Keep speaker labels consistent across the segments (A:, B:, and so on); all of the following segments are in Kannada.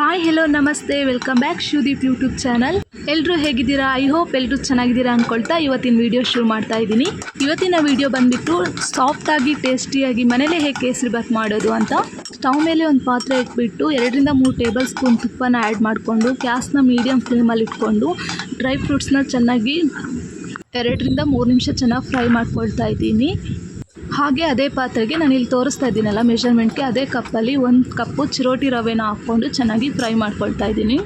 A: ಹಾಯ್ ಹೆಲೋ ನಮಸ್ತೆ, welcome back Shivadeep YouTube channel. ಎಲ್ಲರೂ ಹೇಗಿದ್ದೀರಾ? ಐ ಹೋಪ್ ಎಲ್ಲರೂ ಚೆನ್ನಾಗಿದ್ದೀರಾ ಅಂದ್ಕೊಳ್ತಾ ಇವತ್ತಿನ ವೀಡಿಯೋ ಶುರು ಮಾಡ್ತಾ ಇದ್ದೀನಿ. ಇವತ್ತಿನ ವೀಡಿಯೋ ಬಂದುಬಿಟ್ಟು ಸಾಫ್ಟಾಗಿ ಟೇಸ್ಟಿಯಾಗಿ ಮನೇಲೇ ಹೇಗೆ ಕೇಸರಿಬಾತ್ ಮಾಡೋದು ಅಂತ. ಸ್ಟವ್ ಮೇಲೆ ಒಂದು ಪಾತ್ರೆ ಇಟ್ಬಿಟ್ಟು 2 3 ಟೇಬಲ್ ಸ್ಪೂನ್ ತುಪ್ಪನ ಆ್ಯಡ್ ಮಾಡಿಕೊಂಡು ಗ್ಯಾಸ್ನ ಮೀಡಿಯಮ್ ಫ್ಲೇಮಲ್ಲಿ ಇಟ್ಕೊಂಡು ಡ್ರೈ ಫ್ರೂಟ್ಸ್ನ ಚೆನ್ನಾಗಿ 2 3 ನಿಮಿಷ ಚೆನ್ನಾಗಿ ಫ್ರೈ ಮಾಡ್ಕೊಳ್ತಾ ಇದ್ದೀನಿ. ಹಾಗೆ ಅದೇ ಪಾತ್ರೆಗೆ ನಾನು ಇಲ್ಲಿ ತೋರಿಸ್ತಾ ಇದ್ದೀನಲ್ಲ ಮೆಷರ್ಮೆಂಟ್ಗೆ, ಅದೇ ಕಪ್ಪಲ್ಲಿ 1 ಕಪ್ಪು ಚಿರೋಟಿ ರವೆನ ಹಾಕ್ಕೊಂಡು ಚೆನ್ನಾಗಿ ಫ್ರೈ ಮಾಡ್ಕೊಳ್ತಾ ಇದ್ದೀನಿ.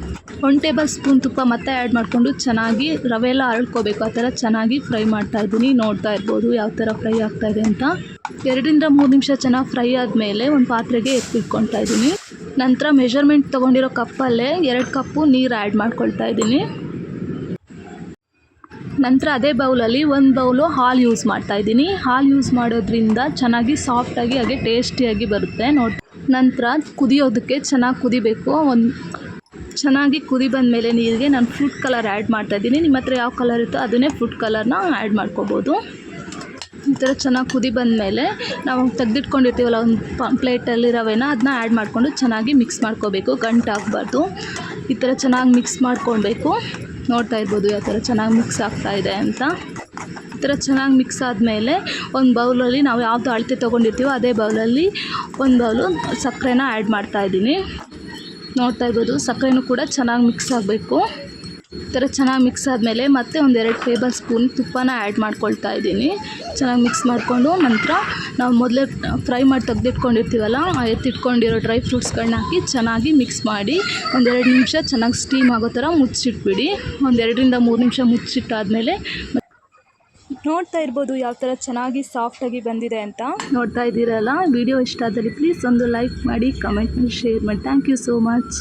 A: 1 ಟೇಬಲ್ ಸ್ಪೂನ್ ತುಪ್ಪ ಮತ್ತೆ ಆ್ಯಡ್ ಮಾಡಿಕೊಂಡು ಚೆನ್ನಾಗಿ ರವೆ ಎಲ್ಲ ಅರಳ್ಕೋಬೇಕು, ಆ ಥರ ಚೆನ್ನಾಗಿ ಫ್ರೈ ಮಾಡ್ತಾ ಇದ್ದೀನಿ. ನೋಡ್ತಾ ಇರ್ಬೋದು ಯಾವ ಥರ ಫ್ರೈ ಆಗ್ತಾಯಿದೆ ಅಂತ. 2 3 ನಿಮಿಷ ಚೆನ್ನಾಗಿ ಫ್ರೈ ಆದಮೇಲೆ ಒಂದು ಪಾತ್ರೆಗೆ ಎತ್ತಿಟ್ಕೊಳ್ತಾ ಇದ್ದೀನಿ. ನಂತರ ಮೆಷರ್ಮೆಂಟ್ ತೊಗೊಂಡಿರೋ ಕಪ್ಪಲ್ಲೇ 2 ಕಪ್ಪು ನೀರು ಆ್ಯಡ್ ಮಾಡ್ಕೊಳ್ತಾ ಇದ್ದೀನಿ. ನಂತರ ಅದೇ ಬೌಲಲ್ಲಿ 1 ಬೌಲು ಹಾಲು ಯೂಸ್ ಮಾಡ್ತಾಯಿದ್ದೀನಿ. ಹಾಲು ಯೂಸ್ ಮಾಡೋದ್ರಿಂದ ಚೆನ್ನಾಗಿ ಸಾಫ್ಟಾಗಿ ಹಾಗೆ ಟೇಸ್ಟಿಯಾಗಿ ಬರುತ್ತೆ. ನಂತರ ಕುದಿಯೋದಕ್ಕೆ ಚೆನ್ನಾಗಿ ಕುದಿಬೇಕು. ಚೆನ್ನಾಗಿ ಕುದಿ ಬಂದಮೇಲೆ ನೀರಿಗೆ ನಾನು ಫುಡ್ ಕಲರ್ ಆ್ಯಡ್ ಮಾಡ್ತಾಯಿದ್ದೀನಿ. ನಿಮ್ಮ ಹತ್ರ ಯಾವ ಕಲರ್ ಇರುತ್ತೋ ಅದನ್ನೇ ಫುಡ್ ಕಲರ್ನ ಆ್ಯಡ್ ಮಾಡ್ಕೋಬೋದು. ಈ ಥರ ಚೆನ್ನಾಗಿ ಕುದಿ ಬಂದಮೇಲೆ ನಾವು ತೆಗೆದಿಟ್ಕೊಂಡಿರ್ತೀವಲ್ಲ ಒಂದು ಪ್ಲೇಟಲ್ಲಿ ರವೆನ, ಅದನ್ನ ಆ್ಯಡ್ ಮಾಡಿಕೊಂಡು ಚೆನ್ನಾಗಿ ಮಿಕ್ಸ್ ಮಾಡ್ಕೋಬೇಕು, ಗಂಟಾಗಬಾರ್ದು. ಈ ಥರ ಚೆನ್ನಾಗಿ ಮಿಕ್ಸ್ ಮಾಡ್ಕೊಳ್ಬೇಕು. ನೋಡ್ತಾ ಇರ್ಬೋದು ಯಾವ ಥರ ಚೆನ್ನಾಗಿ ಮಿಕ್ಸ್ ಆಗ್ತಾಯಿದೆ ಅಂತ. ಈ ಥರ ಚೆನ್ನಾಗಿ ಮಿಕ್ಸ್ ಆದಮೇಲೆ ಒಂದು ಬೌಲಲ್ಲಿ ನಾವು ಯಾವುದು ಅಳತೆ ತೊಗೊಂಡಿರ್ತೀವೋ ಅದೇ ಬೌಲಲ್ಲಿ 1 ಬೌಲು ಸಕ್ಕರೆನ ಆ್ಯಡ್ ಮಾಡ್ತಾಯಿದ್ದೀನಿ. ನೋಡ್ತಾ ಇರ್ಬೋದು ಸಕ್ಕರೆನೂ ಕೂಡ ಚೆನ್ನಾಗಿ ಮಿಕ್ಸ್ ಆಗಬೇಕು. ಈ ಥರ ಚೆನ್ನಾಗಿ ಮಿಕ್ಸ್ ಆದಮೇಲೆ ಮತ್ತೆ ಒಂದು 2 ಟೇಬಲ್ ಸ್ಪೂನ್ ತುಪ್ಪನ ಆ್ಯಡ್ ಮಾಡ್ಕೊಳ್ತಾ ಇದ್ದೀನಿ. ಚೆನ್ನಾಗಿ ಮಿಕ್ಸ್ ಮಾಡಿಕೊಂಡು ನಂತರ ನಾವು ಮೊದಲೇ ಫ್ರೈ ಮಾಡಿ ತೆಗೆದಿಟ್ಕೊಂಡಿರ್ತೀವಲ್ಲ, ಎತ್ತಿಟ್ಕೊಂಡಿರೋ ಡ್ರೈ ಫ್ರೂಟ್ಸ್ಗಳನ್ನ ಹಾಕಿ ಚೆನ್ನಾಗಿ ಮಿಕ್ಸ್ ಮಾಡಿ 1-2 ನಿಮಿಷ ಚೆನ್ನಾಗಿ ಸ್ಟೀಮ್ ಆಗೋ ಥರ ಮುಚ್ಚಿಟ್ಬಿಡಿ. 1-2 3 ನಿಮಿಷ ಮುಚ್ಚಿಟ್ಟಾದಮೇಲೆ ನೋಡ್ತಾ ಇರ್ಬೋದು ಯಾವ ಥರ ಚೆನ್ನಾಗಿ ಸಾಫ್ಟಾಗಿ ಬಂದಿದೆ ಅಂತ. ನೋಡ್ತಾ ಇದ್ದೀರಲ್ಲ, ವಿಡಿಯೋ ಇಷ್ಟ ಆದಲ್ಲಿ ಪ್ಲೀಸ್ ಒಂದು ಲೈಕ್ ಮಾಡಿ, ಕಮೆಂಟ್ ಮಾಡಿ, ಶೇರ್ ಮಾಡಿ. Thank you so much.